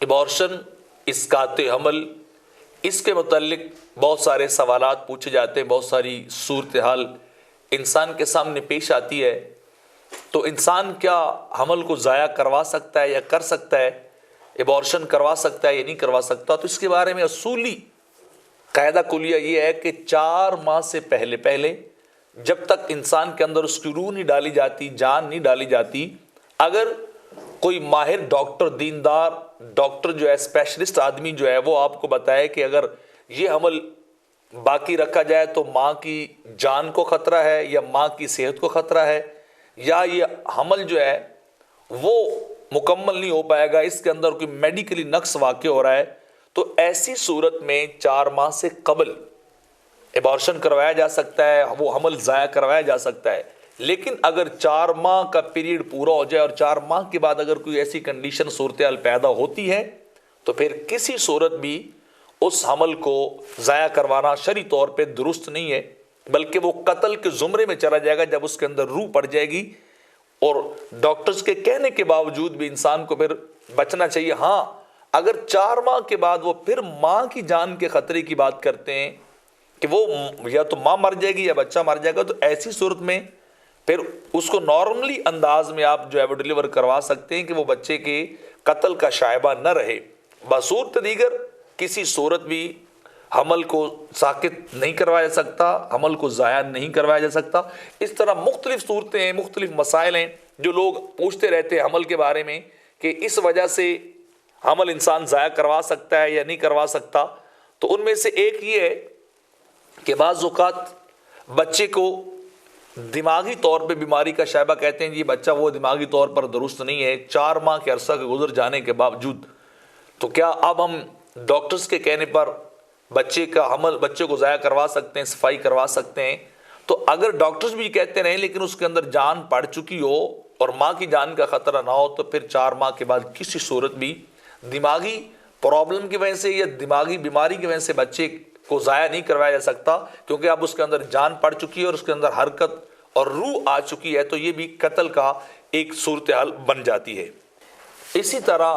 Abortion, اسقاط حمل، اس کے متعلق بہت سارے سوالات پوچھے جاتے ہیں، بہت ساری صورتحال انسان کے سامنے پیش آتی ہے۔ تو انسان کیا حمل کو ضائع کروا سکتا ہے یا کر سکتا ہے؟ ابارشن کروا سکتا ہے یا نہیں کروا سکتا؟ تو اس کے بارے میں اصولی قاعدہ کلیہ یہ ہے کہ 4 ماہ سے پہلے جب تک انسان کے اندر اس کی روح نہیں ڈالی جاتی، جان نہیں ڈالی جاتی، اگر کوئی ماہر ڈاکٹر، دیندار ڈاکٹر جو ہے، اسپیشلسٹ آدمی جو ہے، وہ آپ کو بتائے کہ اگر یہ حمل باقی رکھا جائے تو ماں کی جان کو خطرہ ہے یا ماں کی صحت کو خطرہ ہے، یا یہ حمل جو ہے وہ مکمل نہیں ہو پائے گا، اس کے اندر کوئی میڈیکلی نقص واقع ہو رہا ہے، تو ایسی صورت میں 4 ماہ سے قبل ابارشن کروایا جا سکتا ہے، وہ حمل ضائع کروایا جا سکتا ہے۔ لیکن اگر 4 ماہ کا پیریڈ پورا ہو جائے اور 4 ماہ کے بعد اگر کوئی ایسی کنڈیشن صورتحال پیدا ہوتی ہے تو پھر کسی صورت بھی اس حمل کو ضائع کروانا شرعی طور پہ درست نہیں ہے، بلکہ وہ قتل کے زمرے میں چلا جائے گا جب اس کے اندر روح پڑ جائے گی۔ اور ڈاکٹرز کے کہنے کے باوجود بھی انسان کو پھر بچنا چاہیے۔ ہاں، اگر 4 ماہ کے بعد وہ پھر ماں کی جان کے خطرے کی بات کرتے ہیں کہ وہ یا تو ماں مر جائے گی یا بچہ مر جائے گا، تو ایسی صورت میں پھر اس کو نارملی انداز میں آپ جو ہے وہ ڈیلیور کروا سکتے ہیں کہ وہ بچے کے قتل کا شائبہ نہ رہے۔ بصورت دیگر کسی صورت بھی حمل کو ساقط نہیں کروایا جا سکتا، حمل کو ضائع نہیں کروایا جا سکتا۔ اس طرح مختلف صورتیں ہیں، مختلف مسائل ہیں جو لوگ پوچھتے رہتے ہیں حمل کے بارے میں کہ اس وجہ سے حمل انسان ضائع کروا سکتا ہے یا نہیں کروا سکتا۔ تو ان میں سے ایک یہ ہے کہ بعض اوقات بچے کو دماغی طور پہ بیماری کا شائبہ، کہتے ہیں یہ بچہ وہ دماغی طور پر درست نہیں ہے 4 ماہ کے عرصہ کے گزر جانے کے باوجود، تو کیا اب ہم ڈاکٹرز کے کہنے پر بچے کو ضائع کروا سکتے ہیں، صفائی کروا سکتے ہیں؟ تو اگر ڈاکٹرز بھی کہتے رہیں لیکن اس کے اندر جان پڑ چکی ہو اور ماں کی جان کا خطرہ نہ ہو، تو پھر 4 ماہ کے بعد کسی صورت بھی دماغی پرابلم کی وجہ سے یا دماغی بیماری کی وجہ سے بچے کو ضائع نہیں کروایا جا سکتا، کیونکہ اب اس کے اندر جان پڑ چکی ہے اور اس کے اندر حرکت اور روح آ چکی ہے، تو یہ بھی قتل کا ایک صورتحال بن جاتی ہے۔ اسی طرح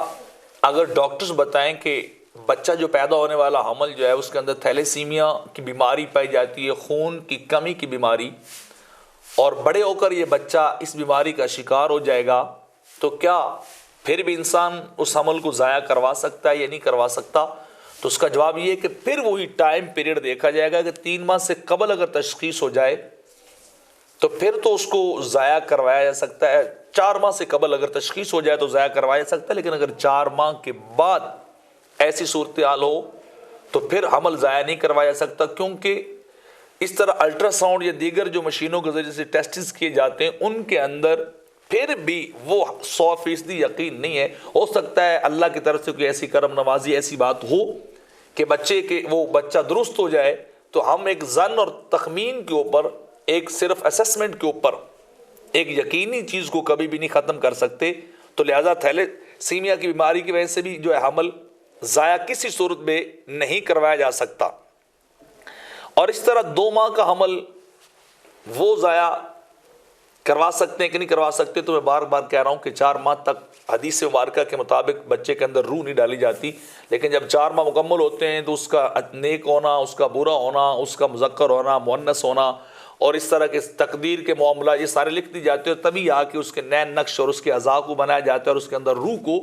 اگر ڈاکٹرز بتائیں کہ بچہ جو پیدا ہونے والا حمل جو ہے اس کے اندر تھیلیسیمیا کی بیماری پائی جاتی ہے، خون کی کمی کی بیماری، اور بڑے ہو کر یہ بچہ اس بیماری کا شکار ہو جائے گا، تو کیا پھر بھی انسان اس حمل کو ضائع کروا سکتا ہے یا نہیں کروا سکتا؟ تو اس کا جواب یہ ہے کہ پھر وہی ٹائم پیریڈ دیکھا جائے گا کہ 3 ماہ سے قبل اگر تشخیص ہو جائے تو پھر تو اس کو ضائع کروایا جا سکتا ہے۔ 4 ماہ سے قبل اگر تشخیص ہو جائے تو ضائع کروایا جا سکتا ہے، لیکن اگر 4 ماہ کے بعد ایسی صورتحال ہو تو پھر حمل ضائع نہیں کروایا جا سکتا، کیونکہ اس طرح الٹرا ساؤنڈ یا دیگر جو مشینوں کے ذریعے سے ٹیسٹز کیے جاتے ہیں ان کے اندر پھر بھی وہ 100% یقین نہیں ہے۔ ہو سکتا ہے اللہ کی طرف سے کوئی ایسی کرم نوازی، ایسی بات ہو کہ وہ بچہ درست ہو جائے، تو ہم ایک ظن اور تخمین کے اوپر، ایک صرف اسسمنٹ کے اوپر ایک یقینی چیز کو کبھی بھی نہیں ختم کر سکتے۔ تو لہذا تھیلیسیمیا کی بیماری کی وجہ سے بھی جو ہے حمل ضائع کسی صورت میں نہیں کروایا جا سکتا۔ اور اس طرح 2 ماہ کا حمل وہ ضائع کروا سکتے ہیں کہ نہیں کروا سکتے؟ تو میں بار بار کہہ رہا ہوں کہ 4 ماہ تک حدیث مبارکہ کے مطابق بچے کے اندر روح نہیں ڈالی جاتی، لیکن جب 4 ماہ مکمل ہوتے ہیں تو اس کا نیک ہونا، اس کا برا ہونا، اس کا مذکر ہونا، مؤنث ہونا اور اس طرح کے تقدیر کے معاملہ یہ سارے لکھ دی جاتے ہیں، تبھی آ کے اس کے نین نقش اور اس کے اعضاء کو بنایا جاتا ہے اور اس کے اندر روح کو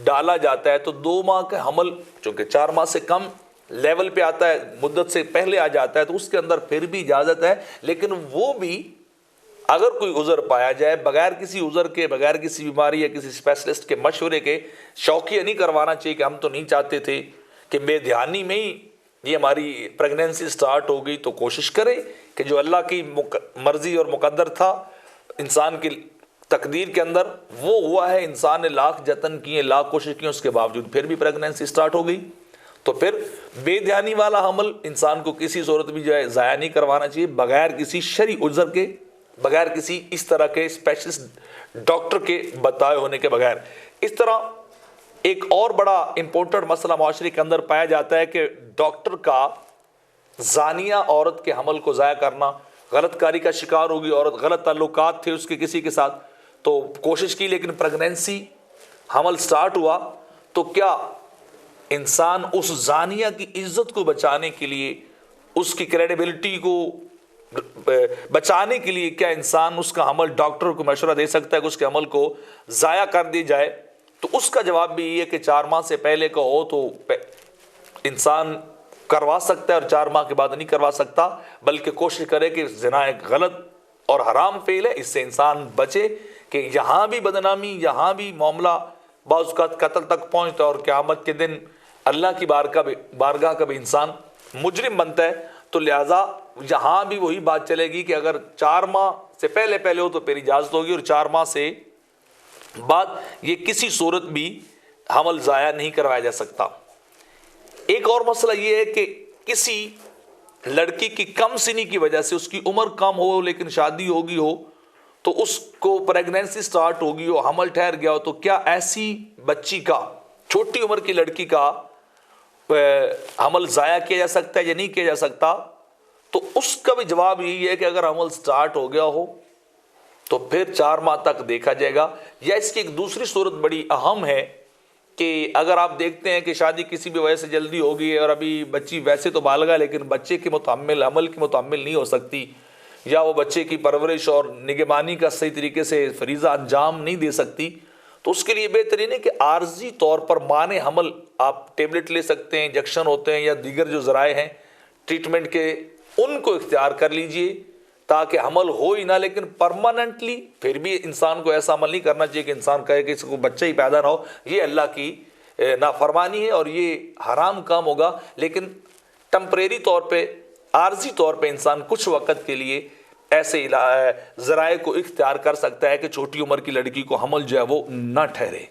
ڈالا جاتا ہے۔ تو 2 ماہ کا حمل چونکہ 4 ماہ سے کم لیول پہ آتا ہے، مدت سے پہلے آ جاتا ہے، تو اس کے اندر پھر بھی اجازت ہے، لیکن وہ بھی اگر کوئی عذر پایا جائے، بغیر کسی عذر کے، بغیر کسی بیماری یا کسی اسپیشلسٹ کے مشورے کے شوقیہ نہیں کروانا چاہیے کہ ہم تو نہیں چاہتے تھے کہ بے دھیانی میں ہی یہ ہماری پریگنینسی سٹارٹ ہو گئی، تو کوشش کرے کہ جو اللہ کی مرضی اور مقدر تھا انسان کی تقدیر کے اندر وہ ہوا ہے، انسان نے لاکھ جتن کیے، لاکھ کوشش کی، اس کے باوجود پھر بھی پریگنینسی سٹارٹ ہو گئی، تو پھر بے دھیانی والا حمل انسان کو کسی صورت بھی جو ہے ضائع نہیں کروانا چاہیے، بغیر کسی شرعی عذر کے، بغیر کسی اس طرح کے اسپیشلسٹ ڈاکٹر کے بتائے ہونے کے بغیر۔ اس طرح ایک اور بڑا امپورٹنٹ مسئلہ معاشرے کے اندر پایا جاتا ہے کہ ڈاکٹر کا زانیہ عورت کے حمل کو ضائع کرنا، غلط کاری کا شکار ہوگی عورت، غلط تعلقات تھے اس کے کسی کے ساتھ، تو کوشش کی لیکن پریگنینسی حمل سٹارٹ ہوا، تو کیا انسان اس زانیہ کی عزت کو بچانے کے لیے، اس کی کریڈیبلٹی کو بچانے کے لیے، کیا انسان اس کا عمل ڈاکٹر کو مشورہ دے سکتا ہے کہ اس کے عمل کو ضائع کر دی جائے؟ تو اس کا جواب بھی یہ ہے کہ 4 ماہ سے پہلے کا ہو تو انسان کروا سکتا ہے اور 4 ماہ کے بعد نہیں کروا سکتا، بلکہ کوشش کرے کہ زنا ایک غلط اور حرام فعل ہے، اس سے انسان بچے کہ یہاں بھی بدنامی، یہاں بھی معاملہ بعض اوقات قتل تک پہنچتا ہے، اور قیامت کے دن اللہ کی بارگاہ کا بھی انسان مجرم بنتا ہے۔ تو لہٰذا یہاں بھی وہی بات چلے گی کہ اگر 4 ماہ سے پہلے ہو تو پھر اجازت ہوگی، اور 4 ماہ سے بعد یہ کسی صورت بھی حمل ضائع نہیں کروایا جا سکتا۔ ایک اور مسئلہ یہ ہے کہ کسی لڑکی کی کم سنی کی وجہ سے، اس کی عمر کم ہو لیکن شادی ہوگی ہو، تو اس کو پریگنینسی سٹارٹ ہوگی ہو، حمل ٹھہر گیا ہو، تو کیا ایسی بچی کا، چھوٹی عمر کی لڑکی کا حمل ضائع کیا جا سکتا ہے یا نہیں کیا جا سکتا؟ تو اس کا بھی جواب یہی ہے کہ اگر حمل سٹارٹ ہو گیا ہو تو پھر 4 ماہ تک دیکھا جائے گا۔ یا اس کی ایک دوسری صورت بڑی اہم ہے کہ اگر آپ دیکھتے ہیں کہ شادی کسی بھی وجہ سے جلدی ہو گئی ہے اور ابھی بچی ویسے تو بالغ ہے لیکن بچے کے متحمل، حمل کی متحمل نہیں ہو سکتی، یا وہ بچے کی پرورش اور نگہبانی کا صحیح طریقے سے فریضہ انجام نہیں دے سکتی، تو اس کے لیے بہترین ہے کہ عارضی طور پر مانع حمل آپ ٹیبلٹ لے سکتے ہیں، انجیکشن ہوتے ہیں، یا دیگر جو ذرائع ہیں ٹریٹمنٹ کے، ان کو اختیار کر لیجئے تاکہ حمل ہو ہی نہ، لیکن پرماننٹلی پھر بھی انسان کو ایسا عمل نہیں کرنا چاہیے کہ انسان کہے کہ اس کو بچہ ہی پیدا نہ ہو، یہ اللہ کی نافرمانی ہے اور یہ حرام کام ہوگا۔ لیکن ٹمپریری طور پہ، عارضی طور پہ انسان کچھ وقت کے لیے ایسے ذرائع کو اختیار کر سکتا ہے کہ چھوٹی عمر کی لڑکی کو حمل جو ہے وہ نہ ٹھہرے۔